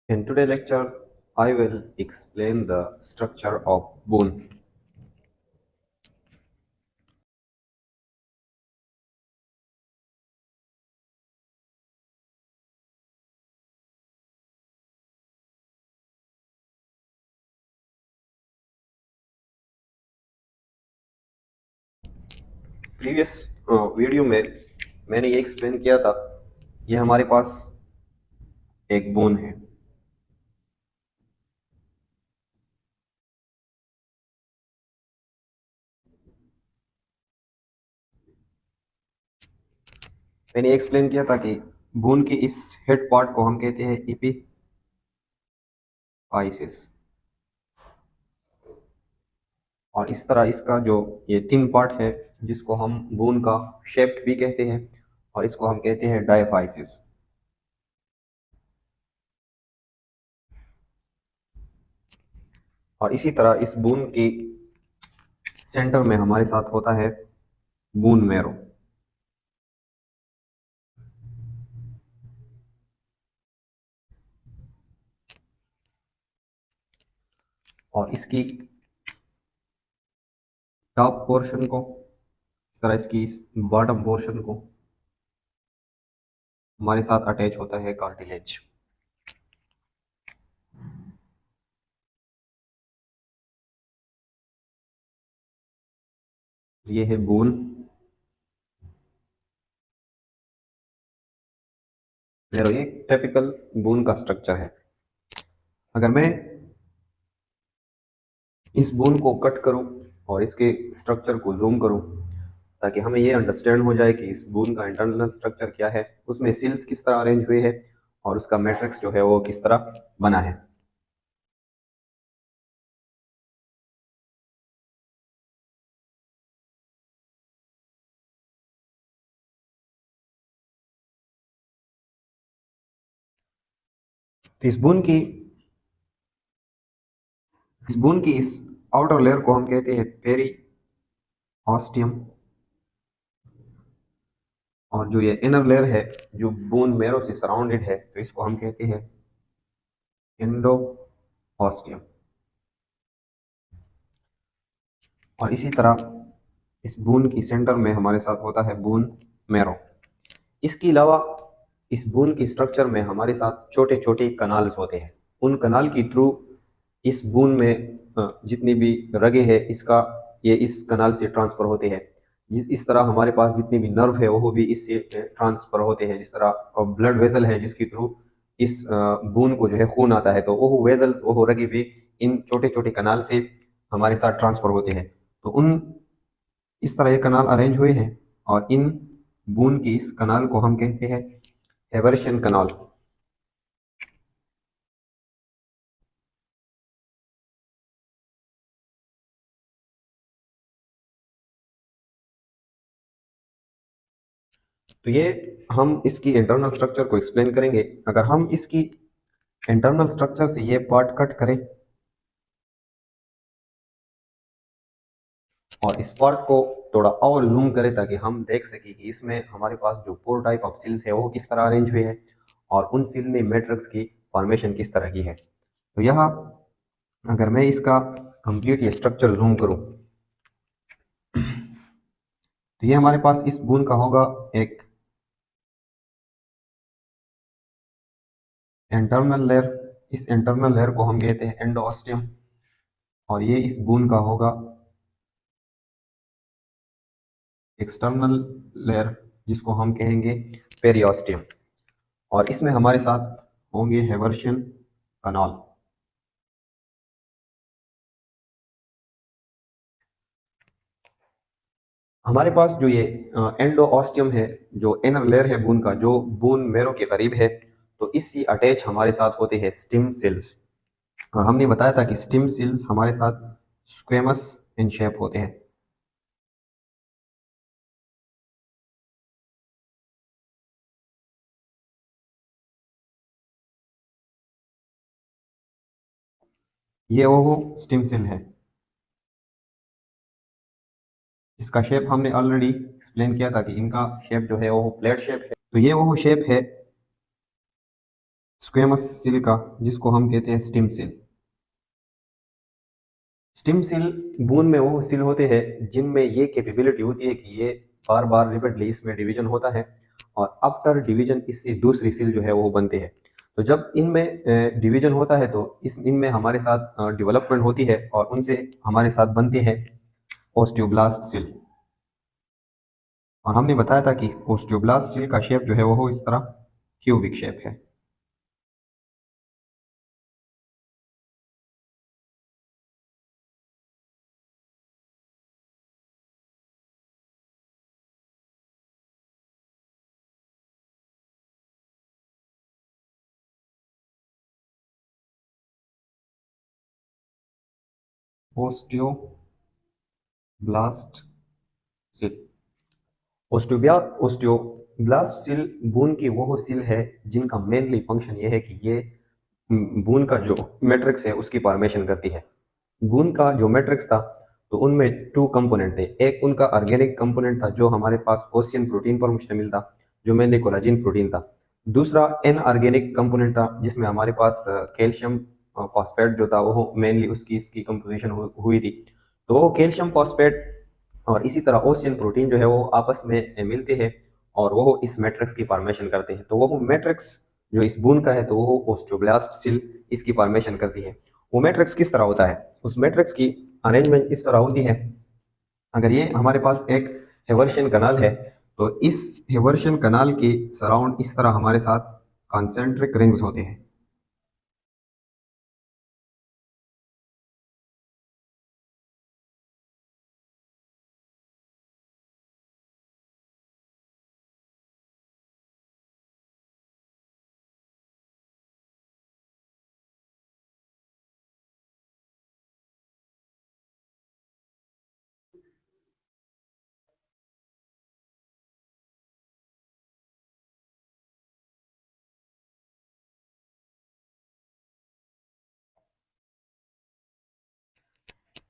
In today's lecture, I will explain the structure of bone. Previous video में मैंने ये explain किया था, ये हमारे पास एक बोन है। मैंने एक्सप्लेन किया था कि बोन की इस हेड पार्ट को हम कहते हैं एपिफाइसिस, और इस तरह इसका जो ये थिन पार्ट है जिसको हम बोन का शेप्ट भी कहते हैं, और इसको हम कहते हैं डायफाइसिस। और इसी तरह इस बोन के सेंटर में हमारे साथ होता है बोन मैरो। और इसकी टॉप पोर्शन को, इस तरह इसकी इस बॉटम पोर्शन को हमारे साथ अटैच होता है कार्टिलेज। ये है बोन मैरो, ये टिपिकल बोन का स्ट्रक्चर है। अगर मैं इस बोन को कट करूं और इसके स्ट्रक्चर को जूम करूं ताकि हमें ये अंडरस्टैंड हो जाए कि इस बोन का इंटरनल स्ट्रक्चर क्या है, उसमें सेल्स किस तरह अरेंज हुए हैं और उसका मैट्रिक्स जो है वो किस तरह बना है। तो इस आउटर लेयर को हम कहते हैं पेरी ऑस्टियम, और जो ये इनर लेयर है जो बोन मैरो से सराउंडेड है तो इसको हम कहते हैं एंडोऑस्टियम। और इसी तरह इस बोन की सेंटर में हमारे साथ होता है बोन मैरो। इसके अलावा इस बोन की स्ट्रक्चर में हमारे साथ छोटे छोटे कनाल्स होते हैं। उन कनाल के थ्रू इस बोन में जितनी भी रगे हैं इसका ये इस कनाल से ट्रांसफर होते हैं। इस तरह हमारे पास जितने भी नर्व है वो भी इससे ट्रांसफर होते हैं। जिस तरह ब्लड वेसल है जिसके थ्रू इस बोन को जो है खून आता है, तो वो वेसल वो रगे भी इन छोटे छोटे कनाल से हमारे साथ ट्रांसफर होते हैं। तो उन इस तरह ये कनाल अरेंज हुए हैं, और इन बोन की इस कनाल को हम कहते हैं हेवर्शियन कनाल। तो ये हम इसकी इंटरनल स्ट्रक्चर को एक्सप्लेन करेंगे। अगर हम इसकी इंटरनल स्ट्रक्चर से ये पार्ट कट करें और इस पार्ट को थोड़ा और जूम करें ताकि हम देख सकें कि इसमें हमारे पास जो पोर टाइप ऑफ सील्स है वो किस तरह अरेंज हुए हैं और उन सील ने मैट्रिक्स की फॉर्मेशन किस तरह की है। तो यहाँ अगर मैं इसका कंप्लीट ये स्ट्रक्चर जूम करूं तो ये हमारे पास इस बोन का होगा एक इंटरनल लेयर। इस इंटरनल लेयर को हम कहते हैं एंडोस्टियम, और ये इस बोन का होगा एक्सटर्नल लेयर जिसको हम कहेंगे पेरियोस्टियम, और इसमें हमारे साथ होंगे हेवर्शियन कनाल। हमारे पास जो ये एंडोऑस्टियम है, जो इनर लेयर है बोन का, जो बोन मैरो के करीब है, तो इससे अटैच हमारे साथ होते हैं स्टेम सेल्स। और हमने बताया था कि स्टेम सेल्स हमारे साथ स्क्वेमस इन शेप होते हैं। ये वो स्टेम सेल है, इसका शेप हमने ऑलरेडी एक्सप्लेन किया था कि इनका शेप जो है वो प्लेट शेप है। तो ये वो शेप है स्क्वेमस सिलिका, जिसको हम कहते हैं स्टेम सेल। स्टेम सेल बून में वो सेल होते हैं जिनमें ये कैपेबिलिटी होती है कि ये बार बार रिपीटली इसमें डिवीजन होता है और आफ्टर डिवीजन इससे दूसरी सेल जो है वो बनते हैं। तो जब इनमें डिवीजन होता है तो इस इनमें हमारे साथ डेवलपमेंट होती है और उनसे हमारे साथ बनते हैं ओस्टियोब्लास्ट सेल। और हमने बताया था कि ओस्टियोब्लास्ट सेल का शेप जो है वो इस तरह क्यूबिक शेप है। Osteoblast cell. Osteoblast cell bone की वो सेल है जिनका मेनली फंक्शन ये है कि ये बून का जो मैट्रिक्स है उसकी फॉर्मेशन करती है। बून का जो मैट्रिक्स था तो उनमें टू कंपोनेंट थे। एक उनका ऑर्गेनिक कंपोनेंट था जो हमारे पास ओशियन प्रोटीन पर मुश्तमिल था, जो मेनली कोलाजिन प्रोटीन था। दूसरा इनऑर्गेनिक कंपोनेंट था जिसमें हमारे पास कैल्शियम फॉस्फेट जो था वो मेनली उसकी इसकी कंपोजिशन हुई थी। तो वो कैल्शियम फॉस्फेट और इसी तरह ओशियन प्रोटीन जो है वो आपस में मिलते हैं और वो इस मैट्रिक्स की फॉर्मेशन करते हैं। तो वो मैट्रिक्स जो इस बून का है तो वो ओस्टियोब्लास्ट सेल इसकी फॉर्मेशन करती है। वो मैट्रिक्स किस तरह होता है? उस मैट्रिक्स की अरेंजमेंट इस तरह होती है। अगर ये हमारे पास एक हेवर्शियन कनाल है तो इस हेवर्शियन कनाल के सराउंड इस तरह हमारे साथ कॉन्सेंट्रिक रिंग्स होते हैं।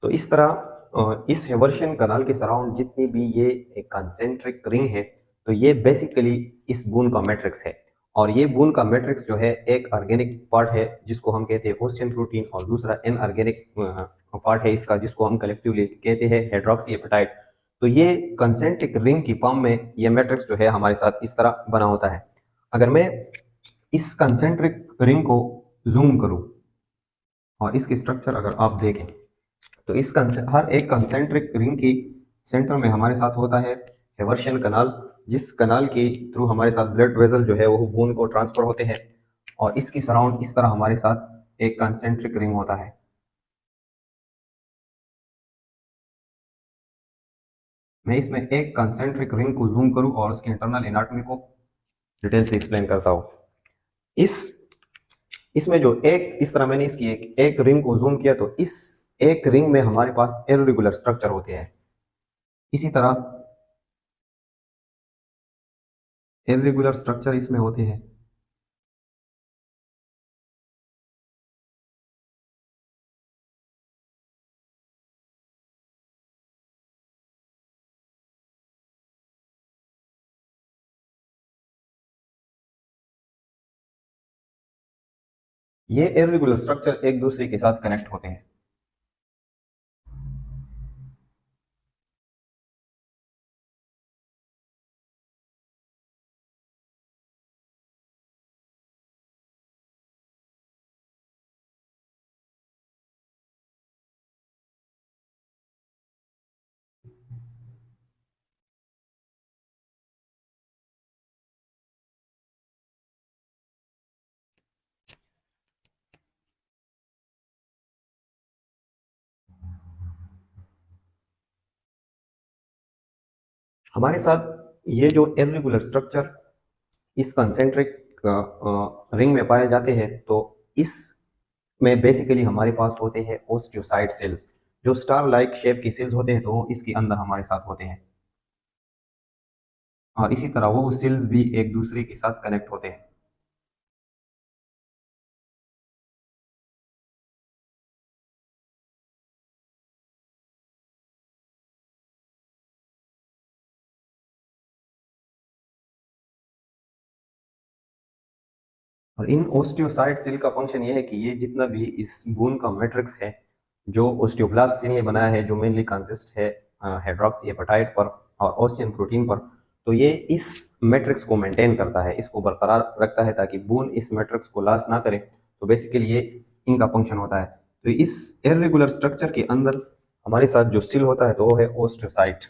तो इस तरह इस हेवर्शियन कनाल के सराउंड जितनी भी ये एक कंसेंट्रिक रिंग है तो ये बेसिकली इस बून का मैट्रिक्स है। और ये बून का मैट्रिक्स जो है एक ऑर्गेनिक पार्ट है जिसको हम कहते हैं ओशियन प्रोटीन और दूसरा इनऑर्गेनिक पार्ट है इसका जिसको हम कलेक्टिवली कहते हैं हाइड्रोक्सी एपेटाइट। तो ये कंसेंट्रिक रिंग की फॉर्म में ये मैट्रिक्स जो है हमारे साथ इस तरह बना होता है। अगर मैं इस कंसेंट्रिक रिंग को जूम करूं और इसकी स्ट्रक्चर अगर आप देखें तो हर एक कंसेंट्रिक रिंग की सेंटर में हमारे साथ होता है हेवर्शियन कनाल, जिस कनाल के थ्रू हमारे साथ ब्लड वेसल जो है वो बून को ट्रांसफर होते हैं और इसकी सराउंड इस तरह हमारे साथ एक कंसेंट्रिक रिंग होता है। मैं इसमें एक कंसेंट्रिक रिंग को जूम करूं और उसके इंटरनल एनाटॉमी को डिटेल से एक्सप्लेन करता हूं। इस इसमें जो एक इस तरह मैंने इसकी एक रिंग को जूम किया तो इस एक रिंग में हमारे पास इररेगुलर स्ट्रक्चर होते हैं। इसी तरह इररेगुलर स्ट्रक्चर इसमें होते हैं। ये इररेगुलर स्ट्रक्चर एक दूसरे के साथ कनेक्ट होते हैं। हमारे साथ ये जो इररेगुलर स्ट्रक्चर इस कंसेंट्रिक रिंग में पाए जाते हैं तो इस में बेसिकली हमारे पास होते हैं ओस्टियोसाइट सेल्स, जो स्टार लाइक शेप की सेल्स होते हैं तो वो इसके अंदर हमारे साथ होते हैं। और इसी तरह वो सेल्स भी एक दूसरे के साथ कनेक्ट होते हैं। और इन ओस्टियोसाइट सेल का फंक्शन ये है कि ये जितना भी इस बोन का मैट्रिक्स है जो ओस्टियोब्लास्ट सेल ने बनाया है, जो मेनली कंसिस्ट है हाइड्रोक्सी एपेटाइट पर और ओसियन प्रोटीन पर, तो ये इस मैट्रिक्स को मेंटेन करता है, इसको बरकरार रखता है ताकि बोन इस मैट्रिक्स को लॉस ना करे। तो बेसिकली ये इनका फंक्शन होता है। तो इस इर्रेगुलर स्ट्रक्चर के अंदर हमारे साथ जो सेल होता है तो वो है ओस्टियोसाइट।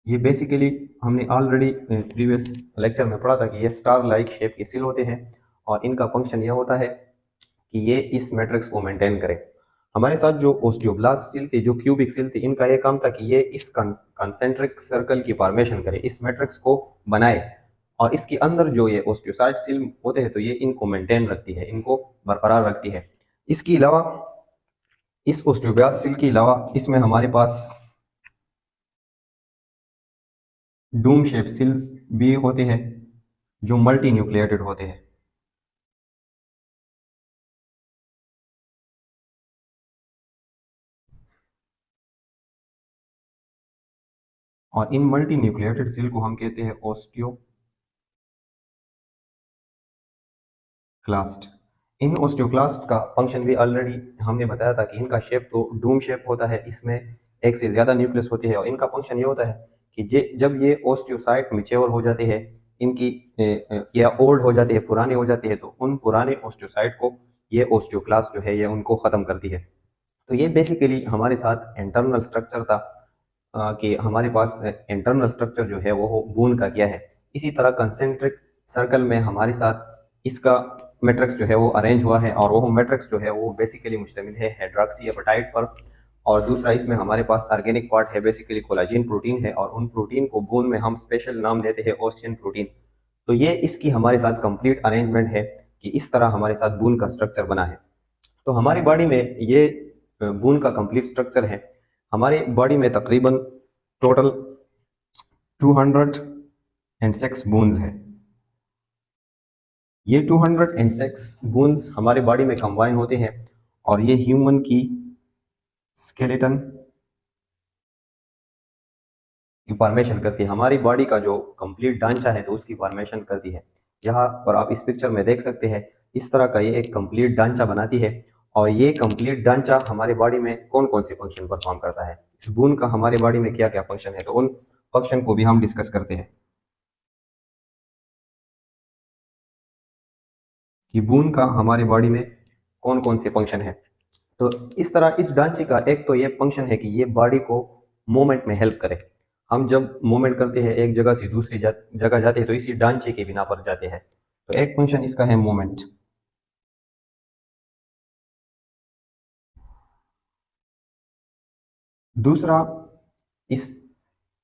ये बेसिकली हमने ऑलरेडी प्रीवियस लेक्चर में पढ़ा था कि ये स्टार लाइक शेप के सेल होते हैं और इनका फंक्शन यह होता है कि ये इस मैट्रिक्स को मेंटेन करें। हमारे साथ जो ओस्टियोब्लास्ट सेल थे, जो क्यूबिक सेल थे, इनका ये काम था कि ये इस कंसेंट्रिक सर्कल की फॉर्मेशन करे, इस मैट्रिक्स को बनाए, और इसके अंदर जो ये ओस्टियोसाइट सेल होते हैं तो ये इनको मेंटेन रखती है, इनको बरकरार रखती है। इसके अलावा इस ओस्टियोब्लास्ट सेल के अलावा इसमें हमारे पास डूम शेप सेल्स भी होते हैं जो मल्टी न्यूक्लिएटेड होते हैं। और इन मल्टी न्यूक्लिएटेड सेल को हम कहते हैं ओस्टियोक्लास्ट। इन ओस्टियोक्लास्ट का फंक्शन भी ऑलरेडी हमने बताया था कि इनका शेप तो डूम शेप होता है, इसमें एक से ज्यादा न्यूक्लियस होती है, और इनका फंक्शन ये होता है कि जब ये ओस्टियोसाइट मैच्योर हो जाते हैं, इनकी या ओल्ड हो जाते हैं, पुराने हो जाते हैं, तो उन पुराने ओस्टियोसाइट को ये ओस्टियोक्लास्ट जो है ये उनको खत्म करती है। तो ये बेसिकली हमारे साथ इंटरनल स्ट्रक्चर था कि हमारे पास इंटरनल स्ट्रक्चर जो है वो बून का क्या है। इसी तरह कंसेंट्रिक सर्कल में हमारे साथ इसका मैट्रिक्स जो है वो अरेंज हुआ है, और वो मैट्रिक्स जो है वो बेसिकली मुश्तमिल है हाइड्रोक्सी एपेटाइट पर। और दूसरा इसमें हमारे पास ऑर्गेनिक पार्ट है, बेसिकली कोलाजिन प्रोटीन है, और उन प्रोटीन को बून में हम स्पेशल नाम देते हैं ओसियन प्रोटीन। तो ये इसकी हमारे साथ कंप्लीट अरेंजमेंट है कि इस तरह हमारे साथ बून का स्ट्रक्चर बना है। तो हमारी बॉडी में ये बून का कंप्लीट स्ट्रक्चर है। हमारी बॉडी में तकरीबन टोटल 206 बोन्स है। ये 206 बोन्स हमारे बॉडी में कंबाइन होते हैं और ये ह्यूमन की स्केलेटन की फॉर्मेशन करती है। हमारी बॉडी का जो कंप्लीट ढांचा है तो उसकी फॉर्मेशन करती है। यहाँ पर आप इस पिक्चर में देख सकते हैं, इस तरह का ये एक कंप्लीट ढांचा बनाती है। और ये कंप्लीट ढांचा हमारे बॉडी में कौन कौन से फंक्शन परफॉर्म करता है, इस बोन का हमारे बॉडी में क्या क्या फंक्शन है, तो उन फंक्शन को भी हम डिस्कस करते हैं कि बोन का हमारे बॉडी में कौन कौन से फंक्शन है। तो इस तरह इस ढांचे का एक तो ये फंक्शन है कि ये बॉडी को मूवमेंट में हेल्प करे। हम जब मूवमेंट करते हैं एक जगह से दूसरी जगह जाते हैं तो इसी ढांचे के बिना पर जाते हैं। तो एक फंक्शन इसका है मूवमेंट। दूसरा इस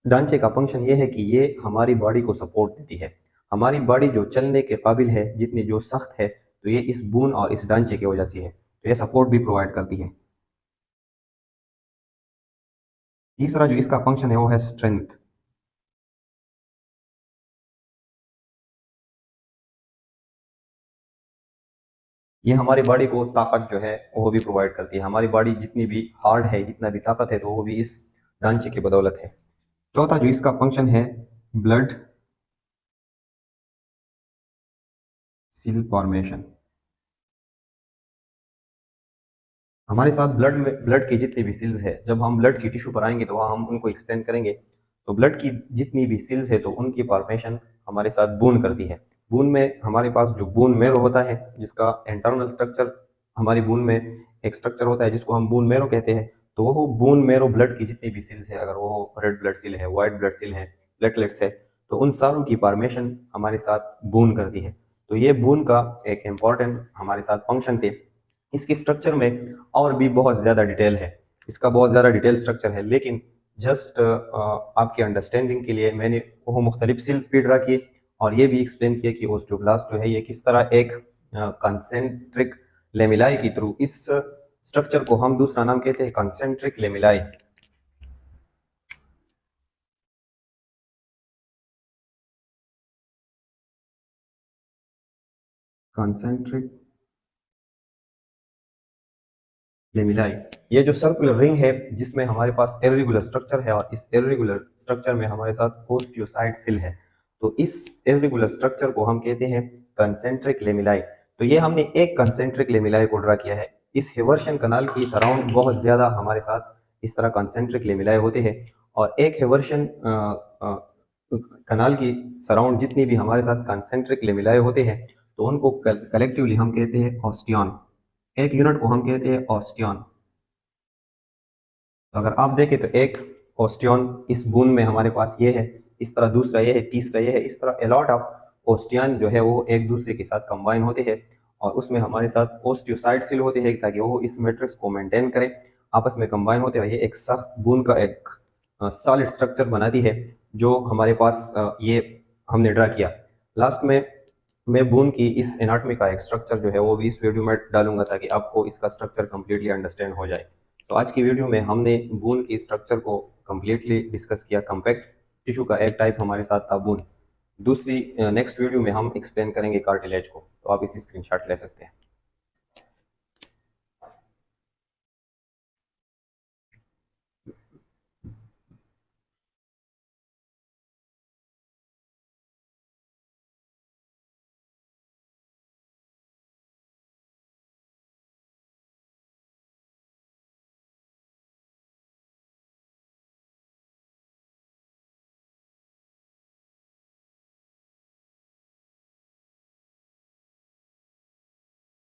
ढांचे का फंक्शन ये है कि ये हमारी बॉडी को सपोर्ट देती है। हमारी बॉडी जो चलने के काबिल है, जितनी जो सख्त है, तो ये इस बोन और इस ढांचे की वजह से है, तो ये सपोर्ट भी प्रोवाइड करती है। तीसरा जो इसका फंक्शन है वो है स्ट्रेंथ। ये हमारी बॉडी को ताकत जो है वो भी प्रोवाइड करती है। हमारी बॉडी जितनी भी हार्ड है, जितना भी ताकत है, तो वो भी इस ढांचे की बदौलत है। चौथा जो इसका फंक्शन है ब्लड सेल फॉर्मेशन। हमारे साथ ब्लड में ब्लड की जितनी भी सेल्स है, जब हम ब्लड की टिश्यू पर आएंगे तो वहाँ हम उनको एक्सप्लेन करेंगे। तो ब्लड की जितनी भी सेल्स है तो उनकी फॉर्मेशन हमारे साथ बून करती है। बून में हमारे पास जो बून मेरो होता है, जिसका इंटरनल स्ट्रक्चर हमारी बून में एक स्ट्रक्चर होता है जिसको हम बून मेरो कहते हैं। तो वो बून मेरो ब्लड की जितनी भी सेल्स है, अगर वो रेड ब्लड सेल है, व्हाइट ब्लड सेल है, प्लेटलेट्स है, तो उन सारों की फॉर्मेशन हमारे साथ बून करती है। तो ये बून का एक इम्पॉर्टेंट हमारे साथ फंक्शन थे। इसके स्ट्रक्चर में और भी बहुत ज़्यादा डिटेल है, इसका बहुत ज़्यादा डिटेल स्ट्रक्चर है, लेकिन जस्ट आपके अंडरस्टैंडिंग के लिए मैंने वो मुख्तलिफ सेल स्पीड रखी और ये भी एक्सप्लेन किया कि ओस्टियोब्लास्ट जो है ये किस तरह एक कंसेंट्रिक लेमिलाई के थ्रू, इस स्ट्रक्चर को हम दूसरा नाम कहते हैं कंसेंट्रिक लेमिलाई। कंसेंट्रिक लेमिलाई, ये जो सर्कुलर रिंग है जिसमें हमारे पास इर्रेगुलर स्ट्रक्चर है, और इस इर्रेगुलर स्ट्रक्चर में हमारे साथ ओस्टियोसाइट सेल है। तो इस इर्रेगुलर स्ट्रक्चर को हम कहते हैं कंसेंट्रिक लेमिलाई। तो ये हमने एक कंसेंट्रिक लेमिलाई को ड्रा किया है। इस हेवर्शियन कनाल की सराउंड बहुत ज्यादा हमारे साथ इस तरह कंसेंट्रिक लेमिलाई होते हैं, और एक हेवर्शियन कनाल की सराउंड जितनी भी हमारे साथ कंसेंट्रिक लेमिलाई होते हैं, तो उनको कलेक्टिवली हम कहते हैं ऑस्टियन। एक यूनिट को हम कहते हैं ऑस्टियन। तो अगर आप देखें तो एक ऑस्टियन इस बून में हमारे पास ये है, इस तरह दूसरा ये है, तीसरा ये है, इस तरह अलॉट ऑफ ऑस्टियन जो है वो एक दूसरे के साथ कंबाइन होते हैं, और उसमें हमारे साथ ओस्टियोसाइड सिल होते हैं ताकि वो इस मैट्रिक्स को मेंटेन करें, आपस में कंबाइन होते हैं। ये एक सख्त बून का एक सॉलिड स्ट्रक्चर बनाती है जो हमारे पास ये हमने ड्रा किया। लास्ट में मैं बून की इस एनाटॉमी का एक स्ट्रक्चर जो है वो भी इस वीडियो में डालूंगा ताकि आपको इसका स्ट्रक्चर कंप्लीटली अंडरस्टैंड हो जाए। तो आज की वीडियो में हमने बून की स्ट्रक्चर को कंप्लीटली डिस्कस किया। कम्पैक्ट टिश्यू का एक टाइप हमारे साथ था बून। दूसरी नेक्स्ट वीडियो में हम एक्सप्लेन करेंगे कार्टिलेज को। तो आप इसी स्क्रीनशॉट ले सकते हैं।